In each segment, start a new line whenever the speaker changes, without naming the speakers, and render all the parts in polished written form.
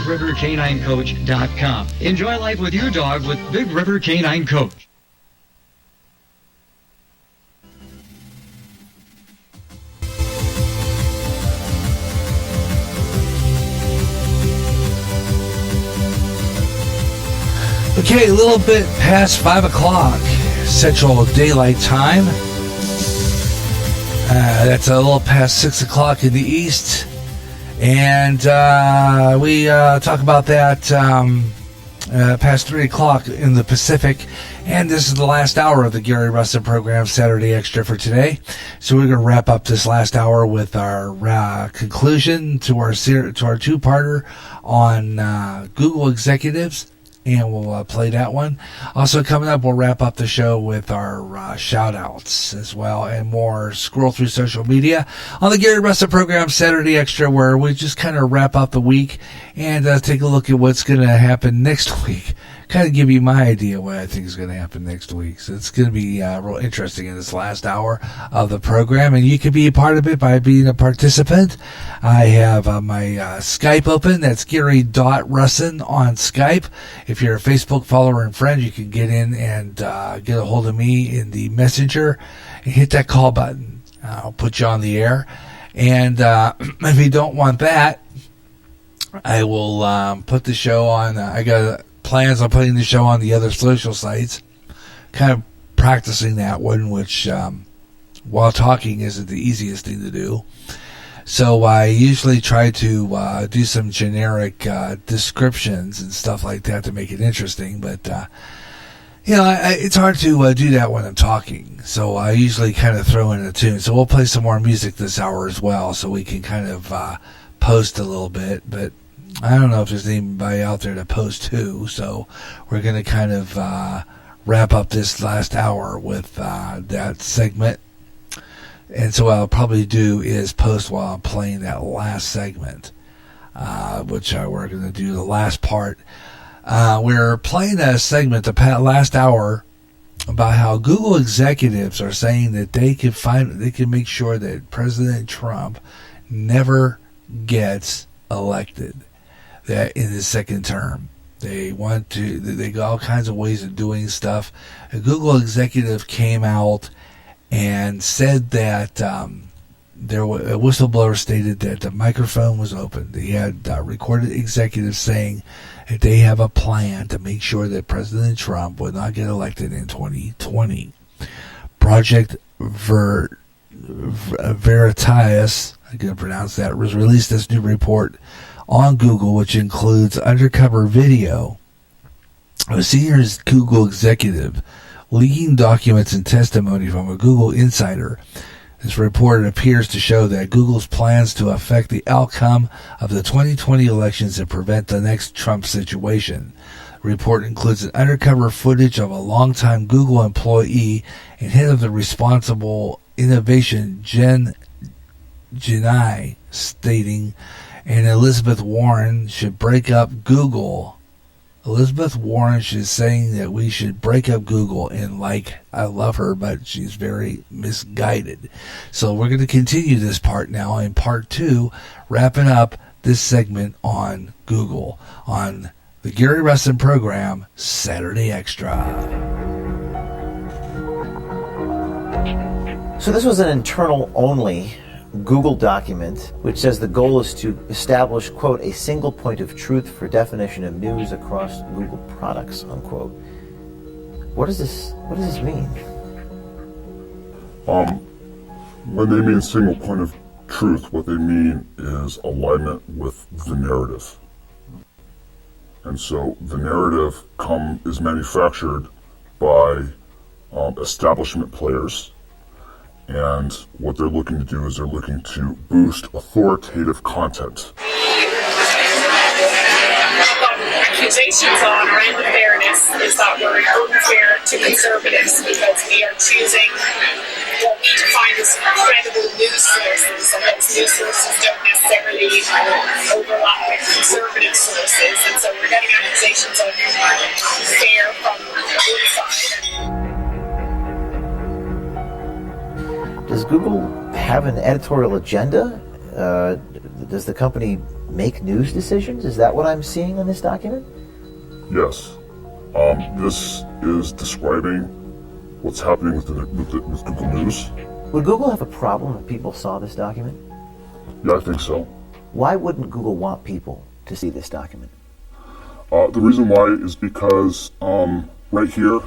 BigRiverCanineCoach.com. Enjoy life with your dog with Big River Canine Coach.
Okay, a little bit past 5 o'clock Central Daylight Time. That's a little past 6 o'clock in the East. And we talk about that past 3 o'clock in the Pacific. And this is the last hour of the Gary Russen program, Saturday Extra, for today. So we're going to wrap up this last hour with our conclusion to our two-parter on Google executives. And we'll play that one. Also coming up, we'll wrap up the show with our shout-outs as well and more. Scroll through social media on the Gary Russen program, Saturday Extra, where we just kind of wrap up the week and take a look at what's going to happen next week. Kind of give you my idea what I think is going to happen next week. So it's going to be real interesting in this last hour of the program, and you can be a part of it by being a participant. I have my Skype open. That's Gary.Russen on Skype. If you're a Facebook follower and friend, you can get in and get a hold of me in the messenger and hit that call button. I'll put you on the air. And if you don't want that, I will put the show on. I got plans on putting the show on the other social sites. Kind of practicing that one, which while talking isn't the easiest thing to do. So I usually try to do some generic descriptions and stuff like that to make it interesting. But, it's hard to do that when I'm talking. So I usually kind of throw in a tune. So we'll play some more music this hour as well so we can kind of post a little bit. But I don't know if there's anybody out there to post to. So we're going to kind of wrap up this last hour with that segment. And so what I'll probably do is post while I'm playing that last segment, which we're going to do the last part. We're playing a segment the last hour about how Google executives are saying that they can make sure that President Trump never gets elected that in his second term. They got all kinds of ways of doing stuff. A Google executive came out and said that a whistleblower stated that the microphone was open. He had recorded executives saying that they have a plan to make sure that President Trump would not get elected in 2020. Project Veritas, I can pronounce that, was released this new report on Google, which includes undercover video of a senior Google executive leaking documents and testimony from a Google insider. This report appears to show that Google's plans to affect the outcome of the 2020 elections and prevent the next Trump situation. The report includes an undercover footage of a longtime Google employee and head of the responsible innovation, Jen Genai, stating, and Elizabeth Warren should break up Google. Elizabeth Warren is saying that we should break up Google, and I love her, but she's very misguided. So we're going to continue this part now in part 2, wrapping up this segment on Google on the Gary Russen program, Saturday Extra.
So this was an internal only Google document, which says the goal is to establish, quote, a single point of truth for definition of news across Google products, unquote. What does this mean?
When they mean single point of truth, what they mean is alignment with the narrative. And so the narrative is manufactured by establishment players. And what they're looking to do is they're looking to boost authoritative content.
Accusations on random fairness is that we're unfair to conservatives because we are choosing what we define as credible news sources, and those news sources don't necessarily overlap with conservative sources, and so we're getting accusations of fair from one side.
Does Google have an editorial agenda Does the company make news decisions? Is that what I'm seeing in this document?
Yes. This is describing what's happening with Google News.
Would Google have a problem if people saw this document?
Yeah, I think so.
Why wouldn't Google want people to see this document?
The reason why is because right here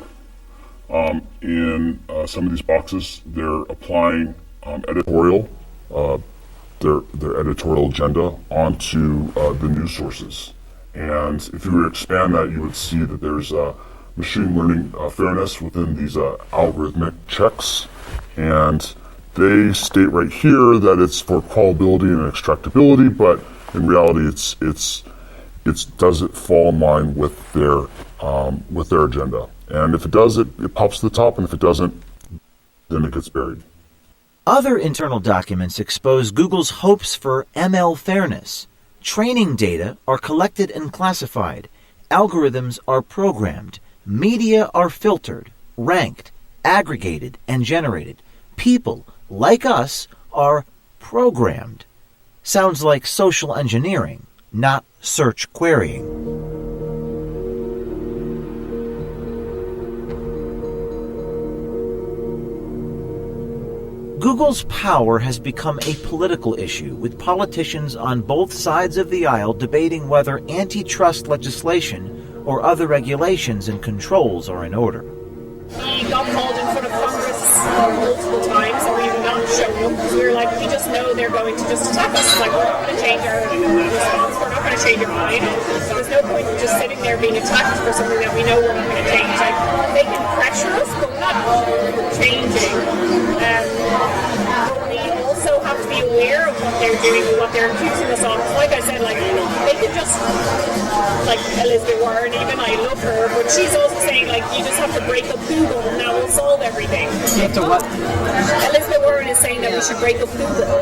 in some of these boxes, they're applying editorial, their editorial agenda onto the news sources. And if you were to expand that, you would see that there's machine learning fairness within these algorithmic checks. And they state right here that it's for crawlability and extractability, but in reality, it doesn't fall in line with their agenda. And if it does, it pops to the top, and if it doesn't, then it gets buried.
Other internal documents expose Google's hopes for ML fairness. Training data are collected and classified. Algorithms are programmed. Media are filtered, ranked, aggregated, and generated. People, like us, are programmed. Sounds like social engineering, not search querying. Google's power has become a political issue, with politicians on both sides of the aisle debating whether antitrust legislation or other regulations and controls are in order.
We got called in front of Congress multiple times and we did not show up because we were like, we just know they're going to just attack us. It's like, we're not going to change our response, we're not going to change our mind. There's no point in just sitting there being attacked for something that we know we're not going to change. Like, they can pressure us, but we're not changing. But we also have to be aware of what they're doing and what they're accusing us of. Like I said, like, they could just, like Elizabeth Warren, even I love her, but she's also saying, like, you just have to break up Google and that will solve everything.
What?
Elizabeth Warren is saying that we should break up Google.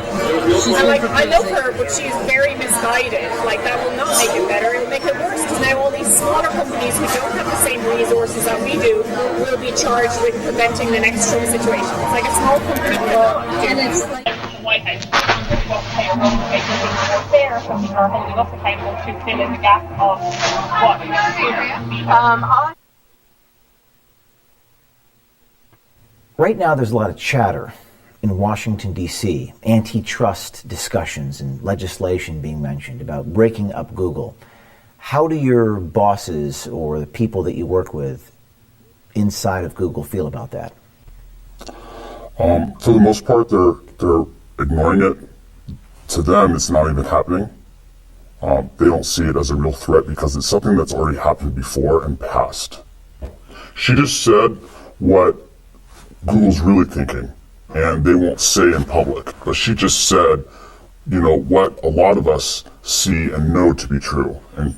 And, like, I love her, but she's very misguided. Like, that will not make it better, it'll make it worse, because now all these smaller companies who don't have the same resources that we do will be charged with preventing the next Trump situation. It's like a small company cannot do.
And it's like
The White House pay our own make things more fair, so people are holding us accountable to fill in the gap of what
Right now, there's a lot of chatter in Washington, D.C., antitrust discussions and legislation being mentioned about breaking up Google. How do your bosses or the people that you work with inside of Google feel about that?
For the most part, they're ignoring it. To them, it's not even happening. They don't see it as a real threat because it's something that's already happened before and passed. She just said what Google's really thinking, and they won't say in public, but she just said, you know, what a lot of us see and know to be true. And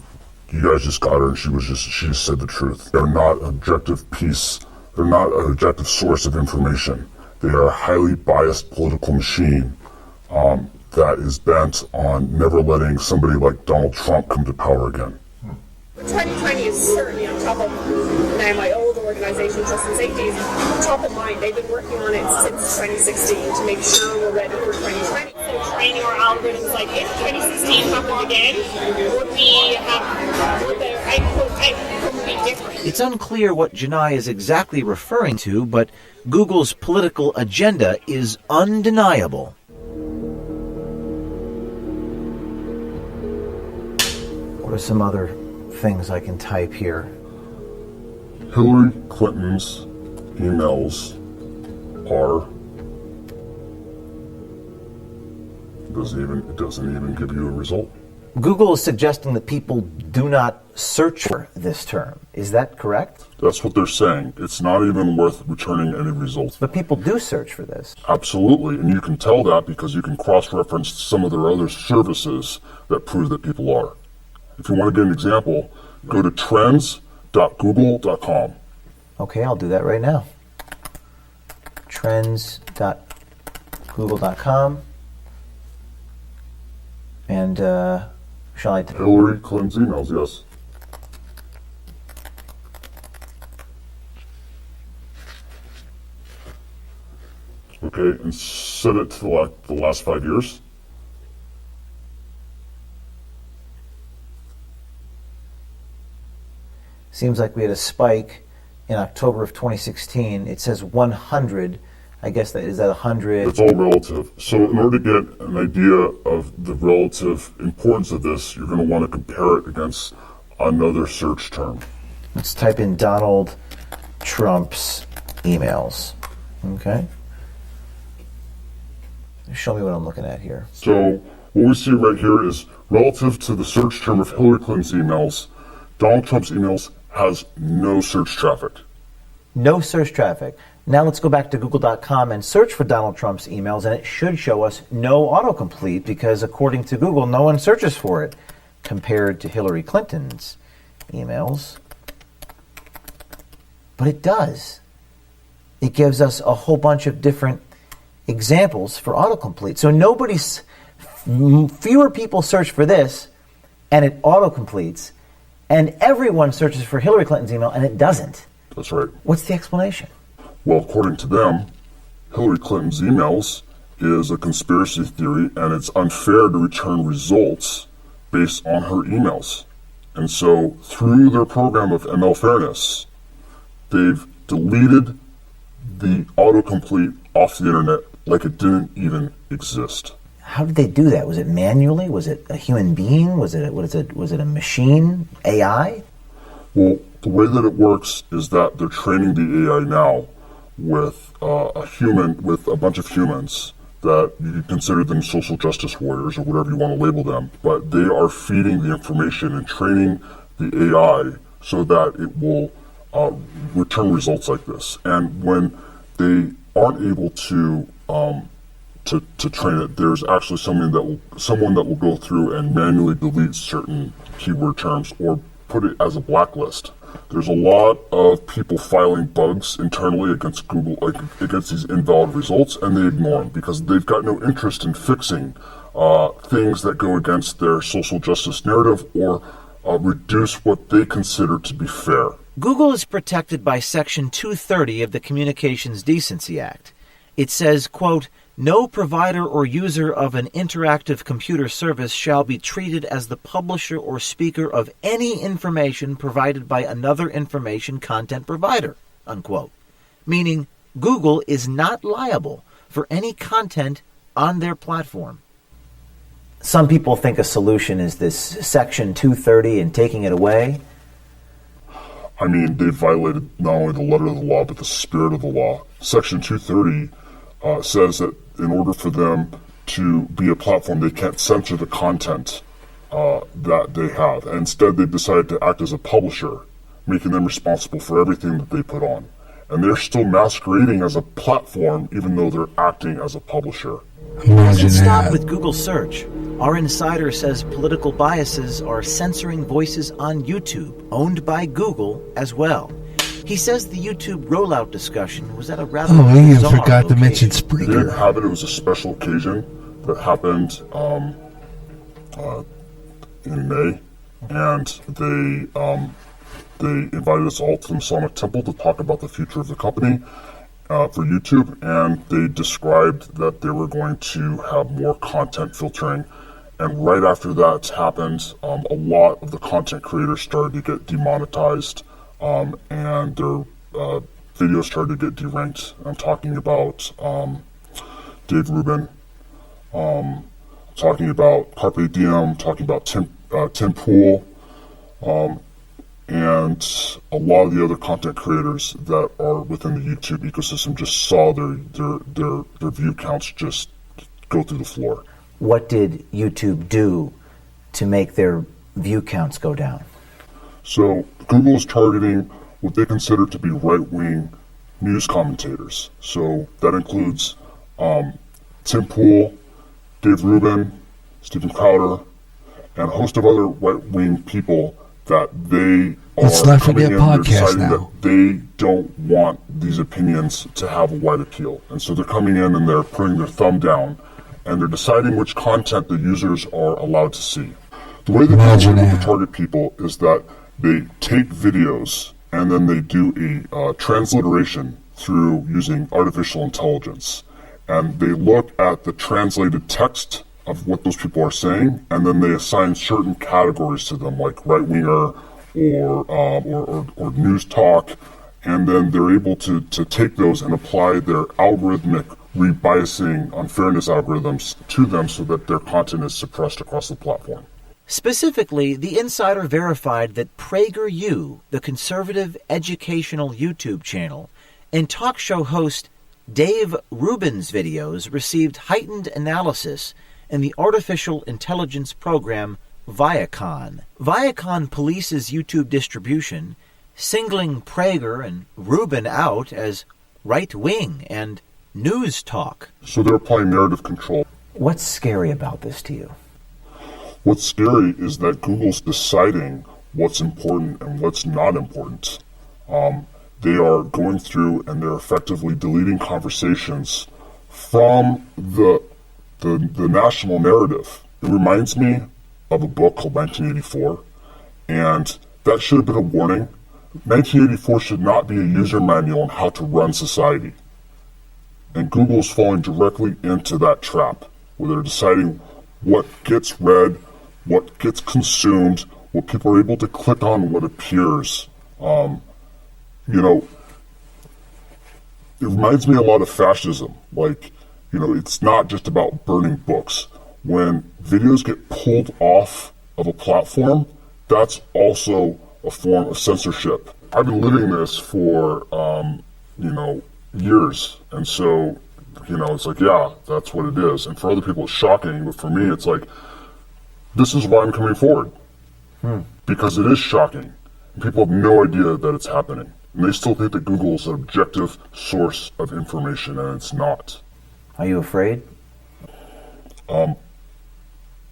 you guys just got her, and she just said the truth. They're not an objective piece. They're not an objective source of information. They are a highly biased political machine that is bent on never letting somebody like Donald Trump come to power again.
2020 is certainly on top of now my old organisation, Trust and Safety, is top of mind. They've been working on it since 2016 to make sure we're ready for 2020. So training our algorithms, like if 2016 happened again, would the outcome be different?
It's unclear what Janai is exactly referring to, but Google's political agenda is undeniable. What are some other things I can type here?
Hillary Clinton's emails are it doesn't even give you a result.
Google is suggesting that people do not search for this term. Is that correct?
That's what they're saying. It's not even worth returning any results.
But people do search for this.
Absolutely, and you can tell that because you can cross-reference some of their other services that prove that people are. If you want to get an example, go to trends.google.com.
Okay, I'll do that right now. Trends.google.com. And shall I...
Hillary Clinton's emails, yes. Okay, and set it to the last 5 years.
Seems like we had a spike in October of 2016. It says 100. I guess is that 100?
It's all relative. So in order to get an idea of the relative importance of this, you're going to want to compare it against another search term.
Let's type in Donald Trump's emails. Okay. Show me what I'm looking at here.
So what we see right here is relative to the search term of Hillary Clinton's emails, Donald Trump's emails has no search traffic.
No search traffic. Now let's go back to google.com and search for Donald Trump's emails, and it should show us no autocomplete because according to Google, no one searches for it compared to Hillary Clinton's emails. But it does. It gives us a whole bunch of different examples for autocomplete. So fewer people search for this, and it autocompletes, and everyone searches for Hillary Clinton's email, and it doesn't.
That's right.
What's the explanation?
Well, according to them, Hillary Clinton's emails is a conspiracy theory, and it's unfair to return results based on her emails. And so, through their program of ML fairness, they've deleted the autocomplete off the internet like it didn't even exist.
How did they do that? Was it manually? Was it a human being? Was it a machine? AI?
Well, the way that it works is that they're training the AI now with a bunch of humans that you could consider them social justice warriors or whatever you want to label them, but they are feeding the information and training the AI so that it will return results like this. And when they aren't able to train it, there's actually someone that will go through and manually delete certain keyword terms or put it as a blacklist. There's a lot of people filing bugs internally against Google, against these invalid results, and they ignore them because they've got no interest in fixing things that go against their social justice narrative or reduce what they consider to be fair.
Google is protected by Section 230 of the Communications Decency Act. It says, quote, "No provider or user of an interactive computer service shall be treated as the publisher or speaker of any information provided by another information content provider," unquote. Meaning Google is not liable for any content on their platform.
Some people think a solution is this Section 230 and taking it away.
I mean, they violated not only the letter of the law, but the spirit of the law. Section 230 says that in order for them to be a platform, they can't censor the content that they have. And instead, they've decided to act as a publisher, making them responsible for everything that they put on. And they're still masquerading as a platform, even though they're acting as a publisher.
Doesn't stop with Google search. Our insider says political biases are censoring voices on YouTube, owned by Google as well. He says the YouTube rollout discussion was at a rather
we
bizarre
forgot to mention
They didn't
Spreaker.
have it. It was a special occasion that happened in May, and they invited us all to the Masonic Temple to talk about the future of the company for YouTube, and they described that they were going to have more content filtering. And right after that happened, a lot of the content creators started to get demonetized, and their videos started to get deranked. I'm talking about Dave Rubin, talking about Carpe Diem, talking about Tim Pool, and a lot of the other content creators that are within the YouTube ecosystem just saw their view counts just go through the floor.
What did YouTube do to make their view counts go down?
So Google is targeting what they consider to be right-wing news commentators. So that includes Tim Pool, Dave Rubin, Stephen Crowder, and a host of other right-wing people that they
It's
are
Left
coming in
Forget
and they're
podcast
deciding
now.
that they don't want these opinions to have a wide appeal. And so they're coming in and they're putting their thumb down and they're deciding which content the users are allowed to see. The way that they're able to target people is that they take videos and then they do a transliteration through using artificial intelligence. And they look at the translated text of what those people are saying, and then they assign certain categories to them, like right-winger or news talk, and then they're able to take those and apply their algorithmic rebiasing unfairness algorithms to them so that their content is suppressed across the platform.
Specifically, the insider verified that PragerU, the conservative educational YouTube channel, and talk show host Dave Rubin's videos received heightened analysis in the artificial intelligence program Viacom. Viacom polices YouTube distribution, singling Prager and Rubin out as right-wing and news talk.
So they're applying narrative control.
What's scary about this to you?
What's scary is that Google's deciding what's important and what's not important. They are going through and they're effectively deleting conversations from the national narrative. It reminds me of a book called 1984, and that should have been a warning. 1984 should not be a user manual on how to run society. And Google's falling directly into that trap, where they're deciding what gets read, what gets consumed, what people are able to click on, what appears. It reminds me a lot of fascism. It's not just about burning books. When videos get pulled off of a platform, that's also a form of censorship. I've been living this for, years. And so, it's like, yeah, that's what it is. And for other people, it's shocking. But for me, it's like, this is why I'm coming forward. Because it is shocking. And people have no idea that it's happening. And they still think that Google is an objective source of information, and it's not.
Are you afraid?
I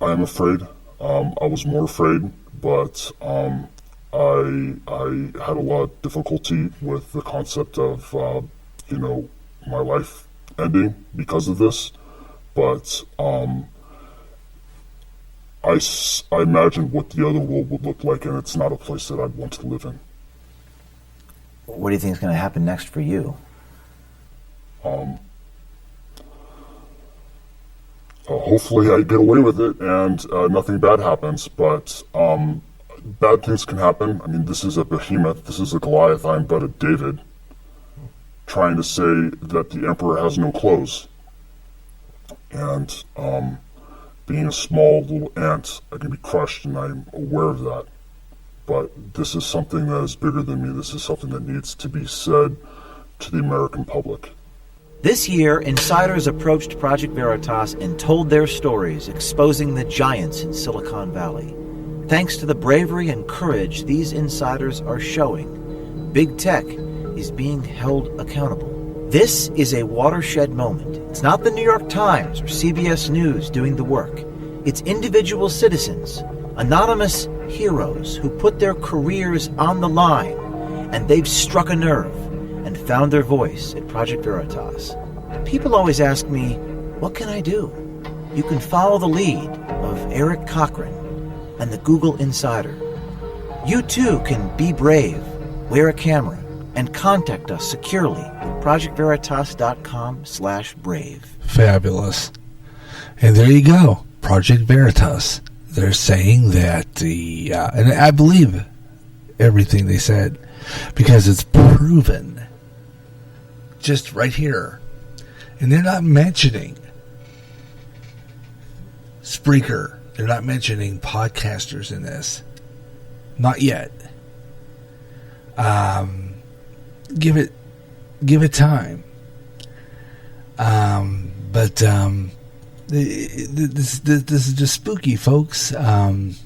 am afraid. I was more afraid, but I had a lot of difficulty with the concept of, my life ending because of this. But I imagined what the other world would look like, and it's not a place that I'd want to live in.
What do you think is going to happen next for you?
Hopefully I get away with it and nothing bad happens, but bad things can happen. I mean, this is a behemoth, this is a Goliath, I am but a David, trying to say that the emperor has no clothes. And being a small little ant, I can be crushed, and I'm aware of that. But this is something that is bigger than me. This is something that needs to be said to the American public.
This year, insiders approached Project Veritas and told their stories, exposing the giants in Silicon Valley. Thanks to the bravery and courage these insiders are showing, big tech is being held accountable. This is a watershed moment. It's not the New York Times or CBS News doing the work. It's individual citizens, anonymous heroes who put their careers on the line, and they've struck a nerve and found their voice at Project Veritas. People always ask me, what can I do? You can follow the lead of Eric Cochran and the Google Insider. You too can be brave, wear a camera, and contact us securely at projectveritas.com/brave.
Fabulous. And there you go, Project Veritas. They're saying that and I believe everything they said, because it's proven just right here. And they're not mentioning Spreaker. They're not mentioning podcasters in this. Not yet. Give it time. But this is just spooky, folks. And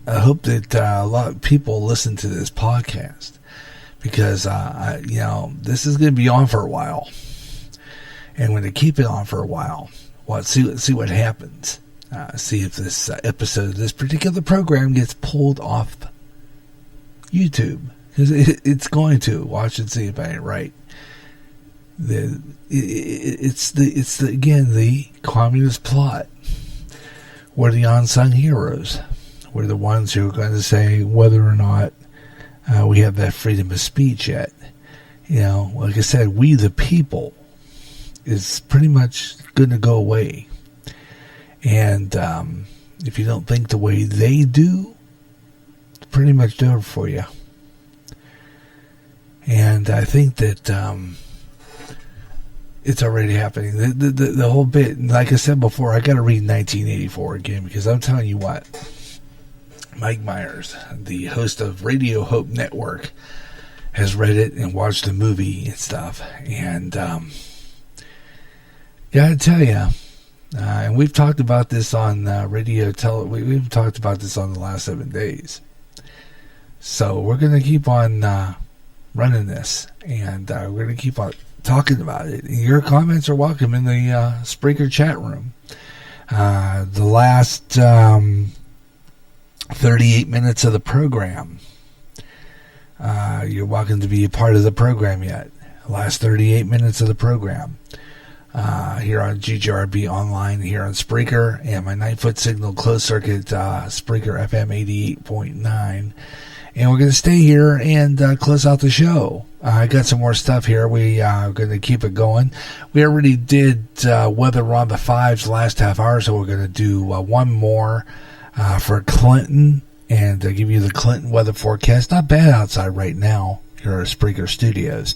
I hope that a lot of people listen to this podcast, because this is going to be on for a while, and when they keep it on for a while, see what happens. See if this episode of this particular program gets pulled off YouTube, because it's going to. Watch and see if I ain't right. It's the communist plot. We're the unsung heroes. We're the ones who are going to say whether or not we have that freedom of speech yet. Like I said, we the people is pretty much going to go away. And if you don't think the way they do, pretty much do it for you. And I think that it's already happening. The whole bit, like I said before, I got to read 1984 again, because I'm telling you what, Mike Myers, the host of Radio Hope Network, has read it and watched the movie and stuff. And gotta tell you, and we've talked about this on we've talked about this on the last 7 days. So we're going to keep on running this, and we're going to keep on talking about it. Your comments are welcome in the Spreaker chat room. The last 38 minutes of the program, you're welcome to be a part of the program yet. Last 38 minutes of the program. Here on GGRB Online, here on Spreaker, and my 9-foot signal closed circuit Spreaker FM 88.9. And we're going to stay here and close out the show. I got some more stuff here. We are going to keep it going. We already did weather on the 5s last half hour, so we're going to do one more for Clinton and give you the Clinton weather forecast. Not bad outside right now here at Spreaker Studios.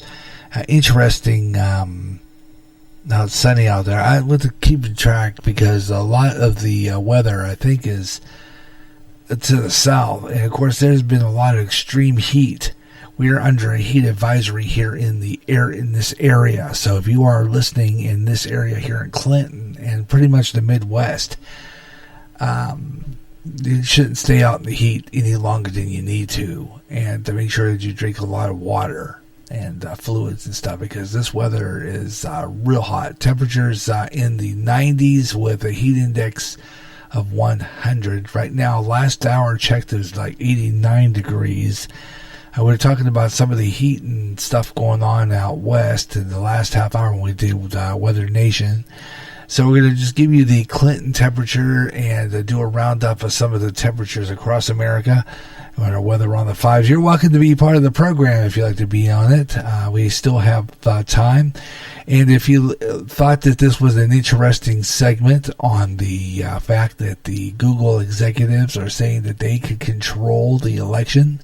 Interesting. Now it's sunny out there. I want to keep track because a lot of the weather, I think, is to the south. And, of course, there's been a lot of extreme heat. We are under a heat advisory here in this area. So if you are listening in this area here in Clinton and pretty much the Midwest, you shouldn't stay out in the heat any longer than you need to. And to make sure that you drink a lot of water and fluids and stuff, because this weather is real hot. Temperatures in the 90s with a heat index of 100. Right now, last hour checked, it was like 89 degrees. We were talking about some of the heat and stuff going on out west in the last half hour when we did Weather Nation. So we're going to just give you the Clinton temperature and do a roundup of some of the temperatures across America. On our weather on the 5s. You're welcome to be part of the program if you'd like to be on it. We still have time. And if you thought that this was an interesting segment on the fact that the Google executives are saying that they could control the election,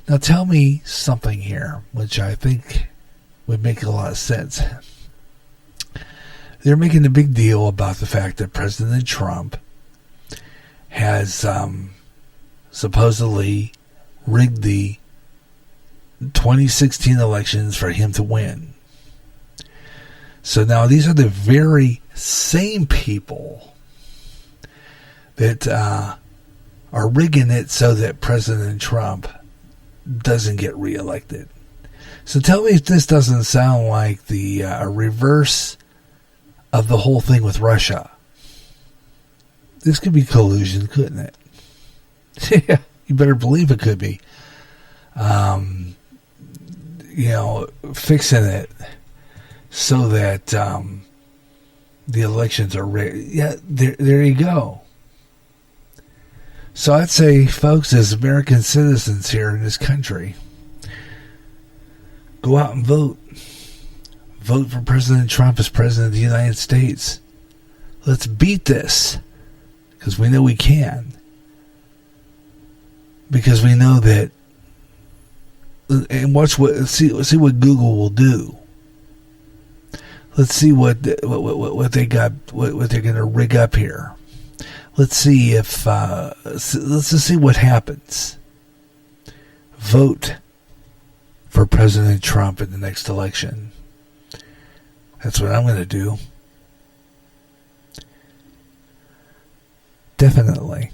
now tell me something here, which I think would make a lot of sense. They're making a big deal about the fact that President Trump has supposedly rigged the 2016 elections for him to win. So now these are the very same people that are rigging it so that President Trump doesn't get reelected. So tell me if this doesn't sound like the reverse of the whole thing with Russia. This could be collusion, couldn't it? Yeah, you better believe it could be. Fixing it so that the elections are rigged. Yeah, there you go. So I'd say, folks, as American citizens here in this country, go out and vote. Vote for President Trump as President of the United States. Let's beat this, because we know we can. Because we know that, and see what Google will do. Let's see what they got, what they're going to rig up here. Let's see if let's just see what happens. Vote for President Trump in the next election. That's what I'm going to do. Definitely.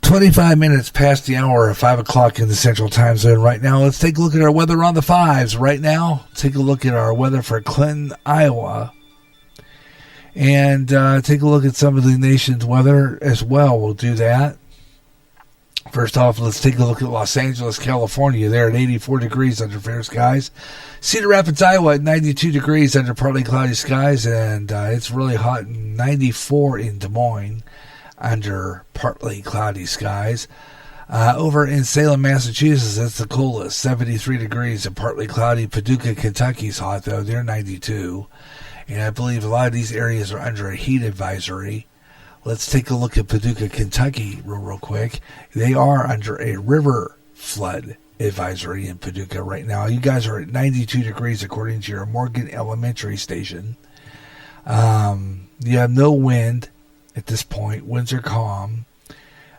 25 minutes past the hour of 5 o'clock in the Central Time Zone right now. Let's take a look at our weather on the 5s right now. Take a look at our weather for Clinton, Iowa. And take a look at some of the nation's weather as well. We'll do that. First off, let's take a look at Los Angeles, California. There at 84 degrees under fair skies. Cedar Rapids, Iowa at 92 degrees under partly cloudy skies. And it's really hot, 94 in Des Moines under partly cloudy skies. Over in Salem, Massachusetts, it's the coolest, 73 degrees and partly cloudy. Paducah, Kentucky's hot, though. They're 92. And I believe a lot of these areas are under a heat advisory. Let's take a look at Paducah, Kentucky real quick. They are under a river flood advisory in Paducah right now. You guys are at 92 degrees according to your Morgan Elementary station. You have no wind at this point. Winds are calm.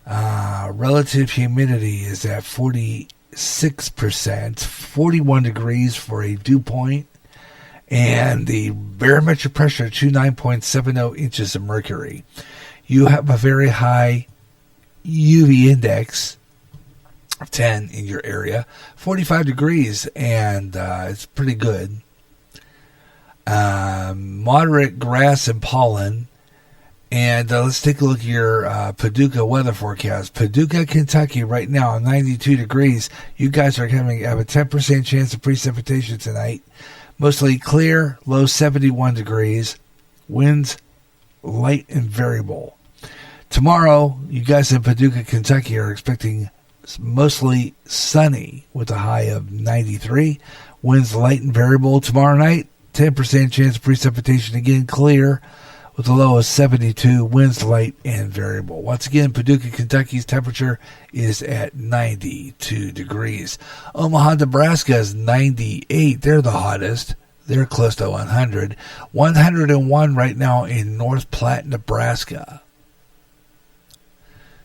Relative humidity is at 46%, 41 degrees for a dew point, and the barometric pressure 29.70 inches of mercury. You have a very high UV index of 10 in your area, 45 degrees, and it's pretty good. Moderate grass and pollen. And let's take a look at your Paducah weather forecast. Paducah, Kentucky, right now, 92 degrees. You guys are have a 10% chance of precipitation tonight. Mostly clear, low 71 degrees. Winds light and variable. Tomorrow, you guys in Paducah, Kentucky are expecting mostly sunny with a high of 93. Winds light and variable. Tomorrow night, 10% chance of precipitation, again clear with a low of 72. Winds light and variable. Once again, Paducah, Kentucky's temperature is at 92 degrees. Omaha, Nebraska is 98. They're the hottest. They're close to 100. 101 right now in North Platte, Nebraska.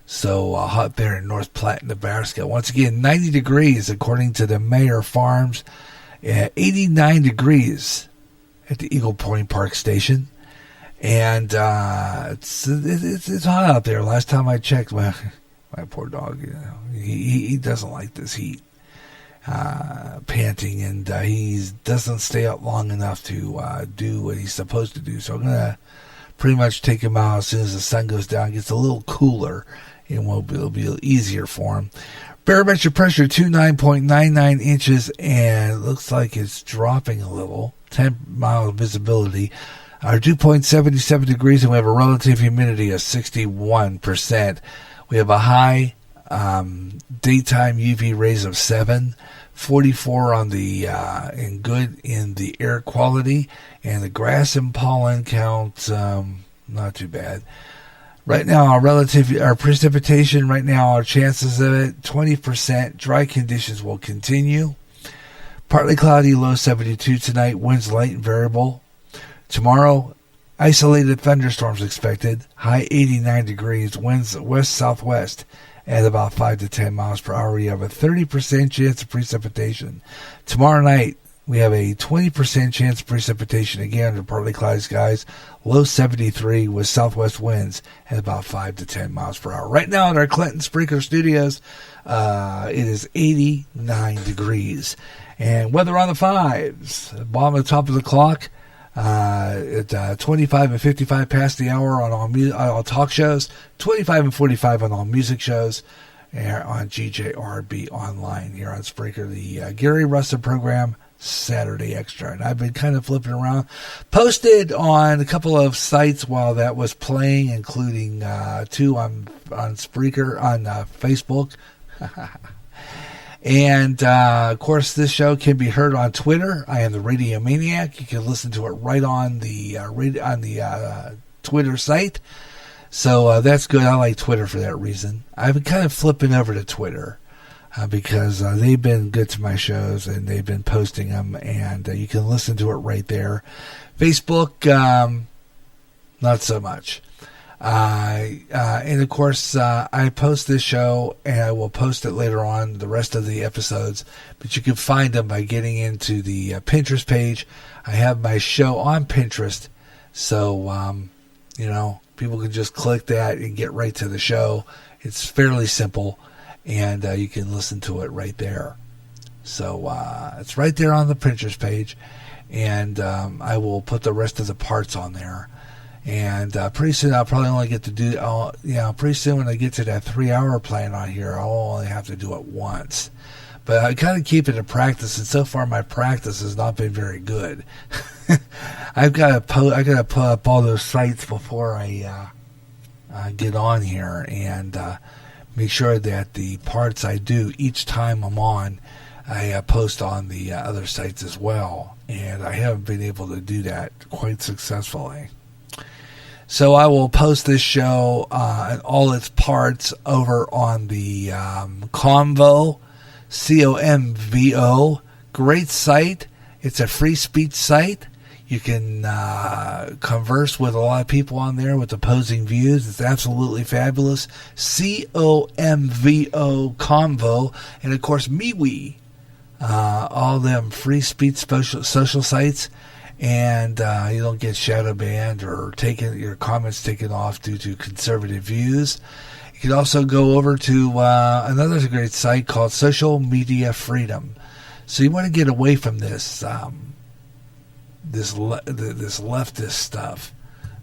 So hot there in North Platte, Nebraska. Once again, 90 degrees according to the Mayer Farms. 89 degrees at the Eagle Point Park Station. And it's hot out there. Last time I checked, my poor dog, he doesn't like this heat. Panting, and he doesn't stay up long enough to do what he's supposed to do. So I'm going to pretty much take him out as soon as the sun goes down, gets a little cooler, and it'll be easier for him. Barometric pressure 29.99 inches, and it looks like it's dropping a little. 10-mile visibility. Our dew point 77 degrees, and we have a relative humidity of 61%. We have a high daytime UV rays of 7, 44 on the and good in the air quality, and the grass and pollen count not too bad. Right now, our precipitation right now, our chances of it 20%. Dry conditions will continue. Partly cloudy, low 72 tonight. Winds light and variable. Tomorrow, isolated thunderstorms expected. High 89 degrees. Winds west-southwest at about 5 to 10 miles per hour. You have a 30% chance of precipitation. Tomorrow night, we have a 20% chance of precipitation again under partly cloudy skies. Low 73 with southwest winds at about 5 to 10 miles per hour. Right now at our Clinton Sprinkler Studios, it is 89 degrees. And weather on the fives. Bottom of the top of the clock. At 25 and 55 past the hour on all talk shows, 25 and 45 on all music shows, and on GJRB online here on Spreaker, the Gary Russen program, Saturday Extra. And I've been kind of flipping around, posted on a couple of sites while that was playing, including 2 on Spreaker on Facebook. And, of course, this show can be heard on Twitter. I am the Radio Maniac. You can listen to it right on the Twitter site. So that's good. I like Twitter for that reason. I've been kind of flipping over to Twitter because they've been good to my shows, and they've been posting them, and you can listen to it right there. Facebook, not so much. And of course, I post this show, and I will post it later on, the rest of the episodes, but you can find them by getting into the Pinterest page. I have my show on Pinterest, so, people can just click that and get right to the show. It's fairly simple, and you can listen to it right there. So, it's right there on the Pinterest page, and I will put the rest of the parts on there. And pretty soon I'll probably only get to do, pretty soon when I get to that 3-hour plan on here, I'll only have to do it once. But I kind of keep it in practice, and so far my practice has not been very good. I got to put up all those sites before I get on here, and make sure that the parts I do each time I'm on, I post on the other sites as well. And I haven't been able to do that quite successfully. So I will post this show and all its parts over on the Convo, COMVO. Great site. It's a free speech site. You can converse with a lot of people on there with opposing views. It's absolutely fabulous. COMVO, Convo. And, of course, MeWe. All them free speech social sites. And you don't get shadow banned or your comments taken off due to conservative views. You can also go over to another great site called Social Media Freedom. So you want to get away from this this leftist stuff,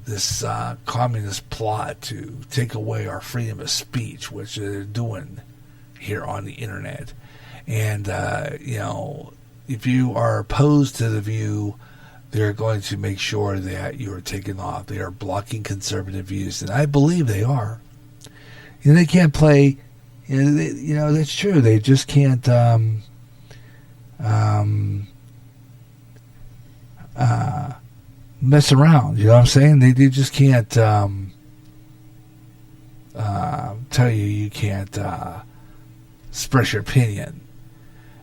this communist plot to take away our freedom of speech, which they're doing here on the internet. And if you are opposed to the view, they're going to make sure that you are taken off. They are blocking conservative views, and I believe they are. They can't play. That's true. They just can't mess around. You know what I'm saying? They just can't tell you can't express your opinion,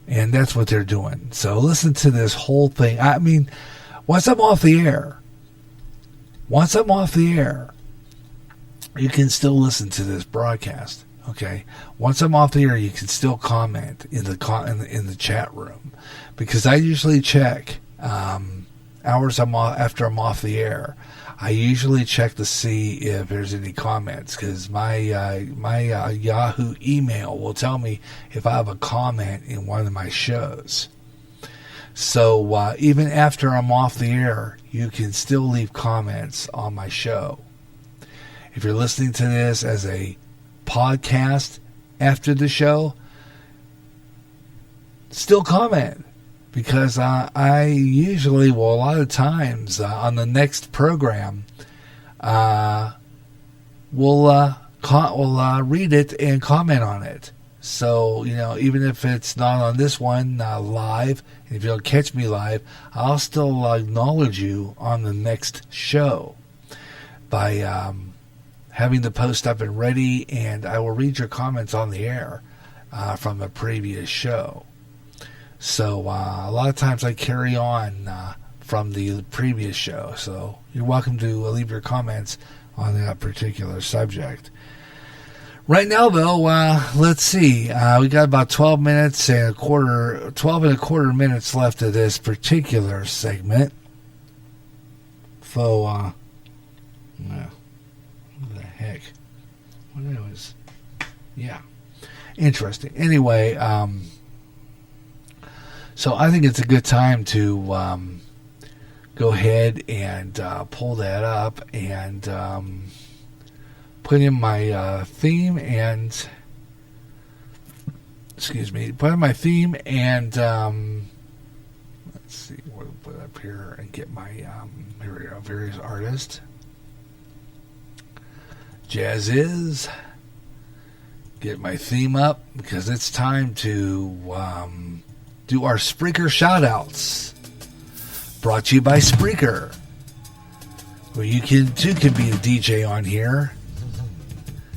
and that's what they're doing. So listen to this whole thing. I mean, once I'm off the air, you can still listen to this broadcast. Okay. Once I'm off the air, you can still comment in the chat room, because I usually check hours after I'm off the air. I usually check to see if there's any comments, because my Yahoo email will tell me if I have a comment in one of my shows. So even after I'm off the air, you can still leave comments on my show. If you're listening to this as a podcast after the show, still comment, because I usually, a lot of times on the next program, we'll read it and comment on it. So, even if it's not on this one live, and if you don't catch me live, I'll still acknowledge you on the next show by having the post up and ready, and I will read your comments on the air from a previous show. So a lot of times I carry on from the previous show. So you're welcome to leave your comments on that particular subject. Right now, though, let's see. We got about 12 and a quarter minutes left of this particular segment. So, what the heck? Yeah. Interesting. Anyway, so I think it's a good time to go ahead and pull that up and put in my theme and put in my theme and let's see, we'll put it up here and get my here we go, various artists. Jazz is. Get my theme up, because it's time to do our Spreaker shout-outs. Brought to you by Spreaker, where you can be a DJ on here.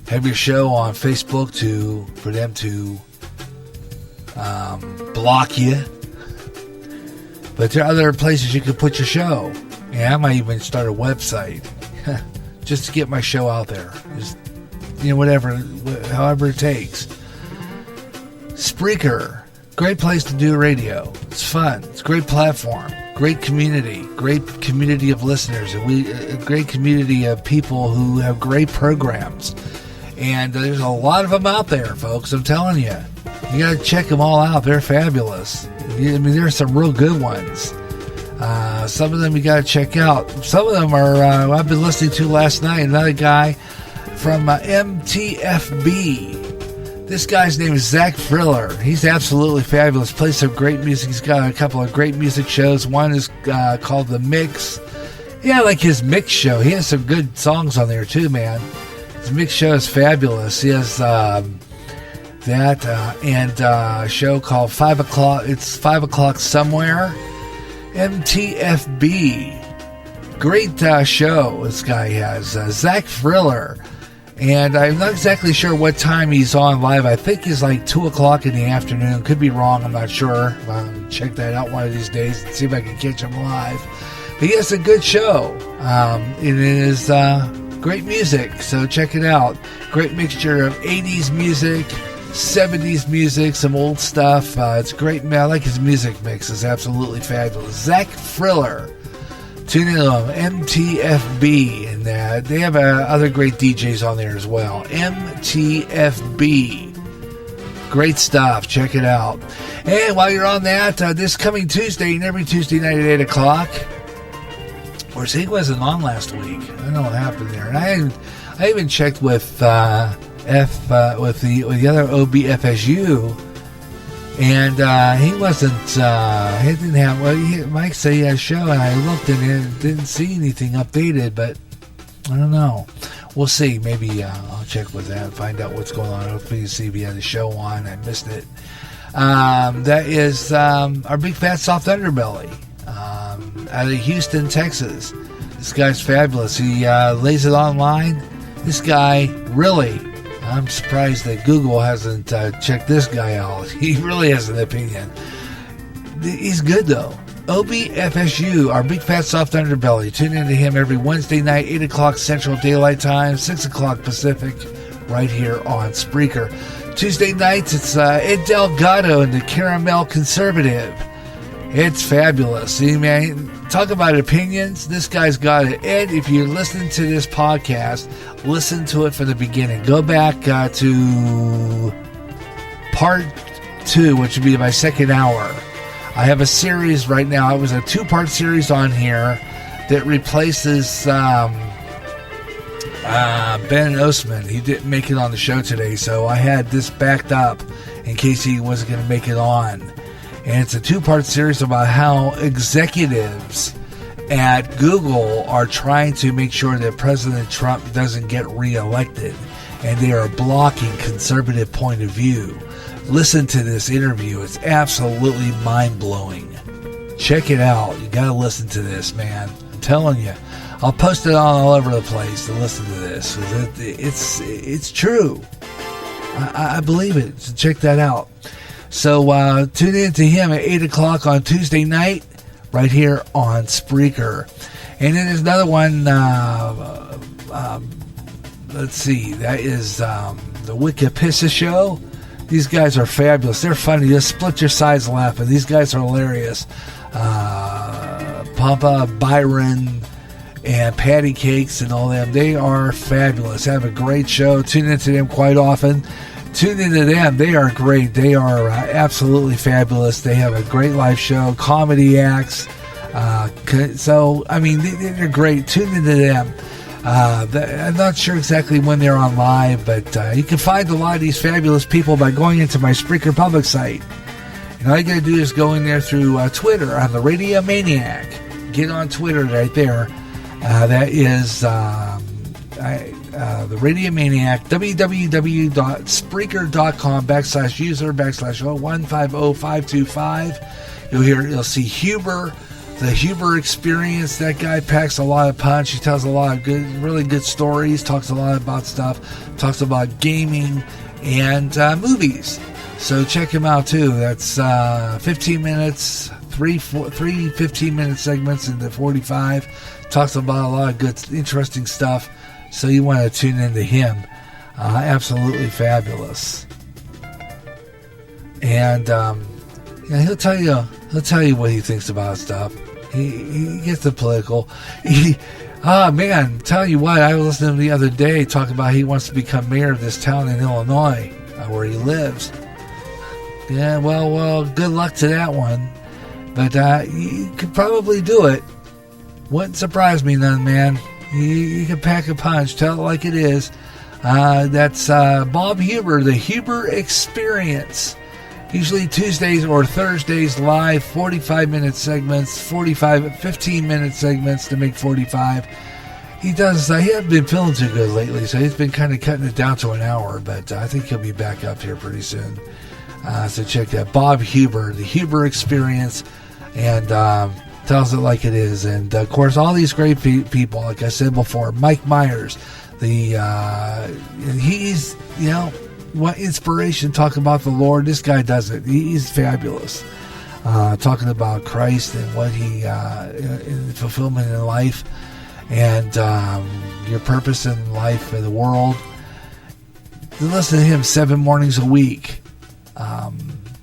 Have your show on Facebook for them to block you. But there are other places you can put your show. And I might even start a website just to get my show out there. Just, however it takes. Spreaker, great place to do radio. It's fun. It's a great platform. Great community of listeners, a great community of people who have great programs. And there's a lot of them out there, folks. I'm telling you. You got to check them all out. They're fabulous. There's some real good ones. Some of them you got to check out. Some of them are, I've been listening to last night. Another guy from MTFB. This guy's name is Zach Friller. He's absolutely fabulous. Plays some great music. He's got a couple of great music shows. One is called The Mix. Yeah, I like his mix show. He has some good songs on there too, man. His mix show is fabulous. He has that and a show called 5 O'Clock. It's 5 O'Clock Somewhere. MTFB. Great show this guy has. Zach Friller. And I'm not exactly sure what time he's on live. I think he's like 2 o'clock in the afternoon. Could be wrong. I'm not sure. I'll check that out one of these days and see if I can catch him live. But he has a good show. It is great music, so check it out. Great mixture of 80s music, 70s music, some old stuff. It's great. Man, I like his music mix. It's absolutely fabulous. Zach Friller. Tune in to MTFB, and they have other great DJs on there as well. MTFB. Great stuff. Check it out. And while you're on that, this coming Tuesday and every Tuesday night at 8 o'clock, of course, he wasn't on last week. I don't know what happened there. And I even checked with the other OBFSU, and he wasn't. He didn't have. Well, Mike said he had a show, and I looked and it didn't see anything updated. But I don't know. We'll see. Maybe I'll check with that and find out what's going on. Hopefully, see if he had a show on. I missed it. That is our big fat soft underbelly. Out of Houston, Texas. This guy's fabulous. He lays it online. This guy, really, I'm surprised that Google hasn't checked this guy out. He really has an opinion. He's good, though. OBFSU, our big fat soft underbelly. Tune in to him every Wednesday night, 8 o'clock Central Daylight Time, 6 o'clock Pacific, right here on Spreaker. Tuesday nights, it's Ed Delgado and the Caramel Conservative. It's fabulous. See, man, talk about opinions. This guy's got it. Ed, if you're listening to this podcast, listen to it from the beginning. Go back to part 2, which would be my second hour. I have a series right now. It was a 2-part series on here that replaces Ben Osman. He didn't make it on the show today, so I had this backed up in case he wasn't going to make it on. And it's a 2-part series about how executives at Google are trying to make sure that President Trump doesn't get reelected. And they are blocking conservative point of view. Listen to this interview. It's absolutely mind-blowing. Check it out. You got to listen to this, man. I'm telling you. I'll post it on all over the place to listen to this. It's true. I believe it. So check that out. So tune in to him at 8 o'clock on Tuesday night, right here on Spreaker. And then there's another one, let's see, that is the Wikipissa Show. These guys are fabulous. They're funny. Just split your sides laughing. These guys are hilarious. Papa, Byron, and Patty Cakes and all them. They are fabulous. Have a great show. Tune into them quite often. Tune into them. They are great. They are absolutely fabulous. They have a great live show, comedy acts. So, I mean, they're great. Tune into them. I'm not sure exactly when they're on live, but you can find a lot of these fabulous people by going into my Spreaker public site. And all you got to do is go in there through Twitter on the Radio Maniac. Get on Twitter right there. That is the Radio Maniac, www.spreaker.com/user/0150525. You'll see Huber, the Huber Experience. That guy packs a lot of punch. He tells a lot of really good stories, talks a lot about stuff, talks about gaming and movies. So check him out too. That's 15 minutes, three 15-minute segments into 45. Talks about a lot of good, interesting stuff. So you want to tune into him. Absolutely fabulous. And he'll tell you what he thinks about stuff. He gets the political. Man, tell you what, I was listening to him the other day talking about he wants to become mayor of this town in Illinois, where he lives. Yeah, well, good luck to that one. But you could probably do it. Wouldn't surprise me none, man. You can pack a punch. Tell it like it is. That's Bob Huber, the Huber Experience. Usually Tuesdays or Thursdays live, 45-minute segments, 15-minute segments to make 45. He hasn't been feeling too good lately, so he's been kind of cutting it down to an hour, but I think he'll be back up here pretty soon. So check that. Bob Huber, the Huber Experience. And tells it like it is. And of course, all these great people, like I said before, Mike Myers, he's, what inspiration, talking about the Lord. This guy does it. He's fabulous. Talking about Christ and what he, in fulfillment in life, and your purpose in life and the world. Listen to him 7 mornings a week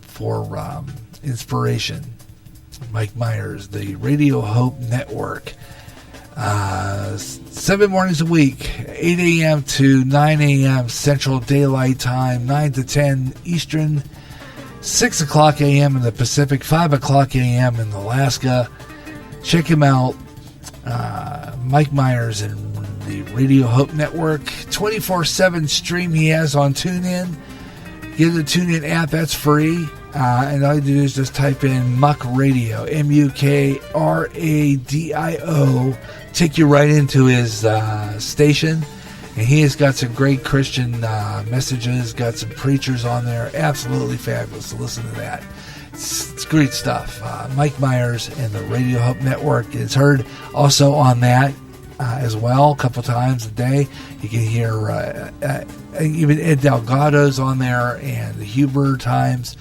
for inspiration. Mike Myers, the Radio Hope Network. 7 mornings a week, 8 a.m. to 9 a.m. Central Daylight Time, 9 to 10 Eastern, 6 o'clock a.m. in the Pacific, 5 o'clock a.m. in Alaska. Check him out, Mike Myers and the Radio Hope Network. 24/7 stream he has on TuneIn. Get the TuneIn app, that's free. And all you do is just type in Muck Radio, MUKRADIO. Take you right into his station. And he has got some great Christian messages, got some preachers on there. Absolutely fabulous. So listen to that. It's great stuff. Mike Myers and the Radio Hope Network is heard also on that as well, a couple times a day. You can hear even Ed Delgado's on there, and the Huber Times.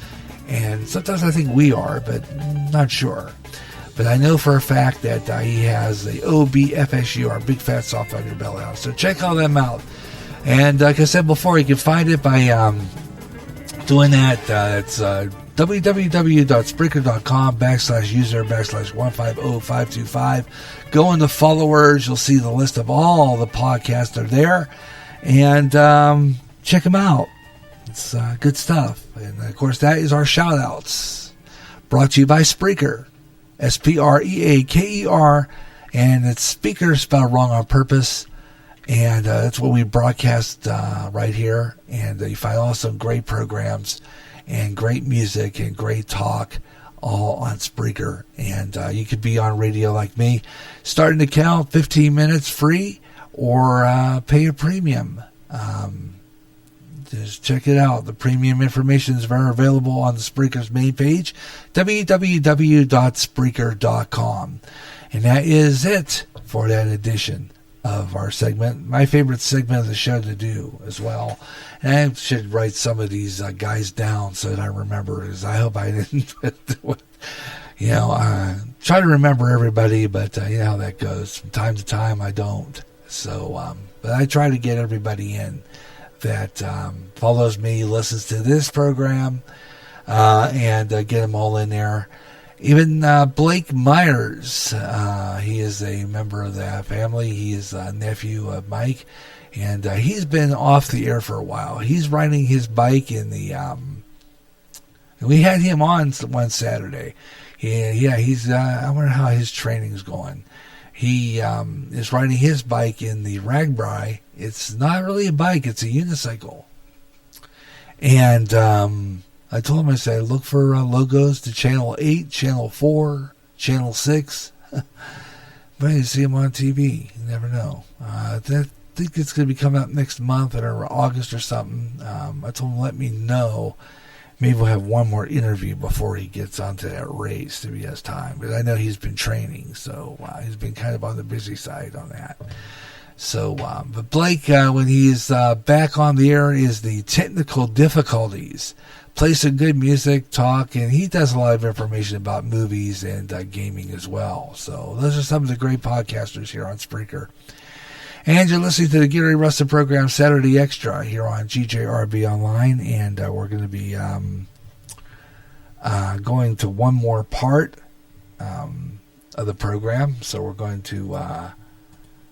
And sometimes I think we are, but not sure. But I know for a fact that he has the OBFSU, Big Fat Soft on Your Belly House. So check all them out. And like I said before, you can find it by doing that. It's www.spreaker.com/user/150525. Go into followers. You'll see the list of all the podcasts are there. And check them out. It's good stuff. And, of course, that is our shout-outs. Brought to you by Spreaker. Spreaker. And it's speaker spelled wrong on purpose. And that's what we broadcast right here. And you find also great programs and great music and great talk all on Spreaker. And you could be on radio like me. Start an account, 15 minutes free, or pay a premium. Just check it out. The premium information is very available on the Spreaker's main page, www.spreaker.com. And that is it for that edition of our segment. My favorite segment of the show to do as well. And I should write some of these guys down so that I remember, because I hope I didn't try to remember everybody, but you know how that goes. From time to time, I don't. So, but I try to get everybody in that follows me, listens to this program, and get them all in there. Even Blake Myers, he is a member of that family. He is a nephew of Mike, and he's been off the air for a while. He's riding his bike in the... we had him on one Saturday. He's... I wonder how his training's going. He is riding his bike in the Ragbri. It's not really a bike, it's a unicycle. And I told him, I said, look for logos to Channel 8, Channel 4, Channel 6. But you see him on TV. You never know. I think it's going to be coming up next month or August or something. I told him, let me know. Maybe we'll have one more interview before he gets onto that race if he has time. But I know he's been training, so he's been kind of on the busy side on that. So, but Blake, when he's back on the air, is the technical difficulties. Play some good music, talk, and he does a lot of information about movies and gaming as well. So those are some of the great podcasters here on Spreaker. And you're listening to the Gary Russen program, Saturday Extra, here on GJRB Online. And we're going to be going to one more part of the program. So we're going to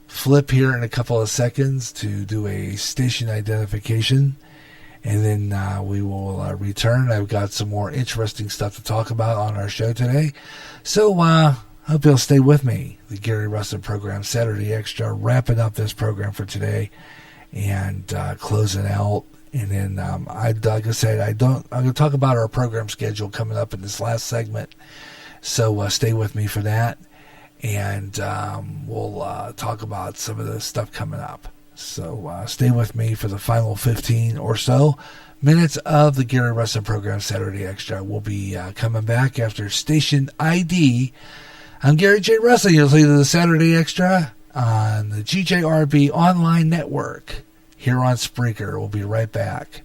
flip here in a couple of seconds to do a station identification. And then we will return. I've got some more interesting stuff to talk about on our show today. So hope you'll stay with me. The Gary Russen program, Saturday Extra, wrapping up this program for today and closing out. And then, like I said, I'm going to talk about our program schedule coming up in this last segment. So stay with me for that. And we'll talk about some of the stuff coming up. So stay with me for the final 15 or so minutes of the Gary Russen program, Saturday Extra. We'll be coming back after station ID. I'm Gary J. Russen. You're listening to the Saturday Extra on the GJRB Online Network here on Spreaker. We'll be right back.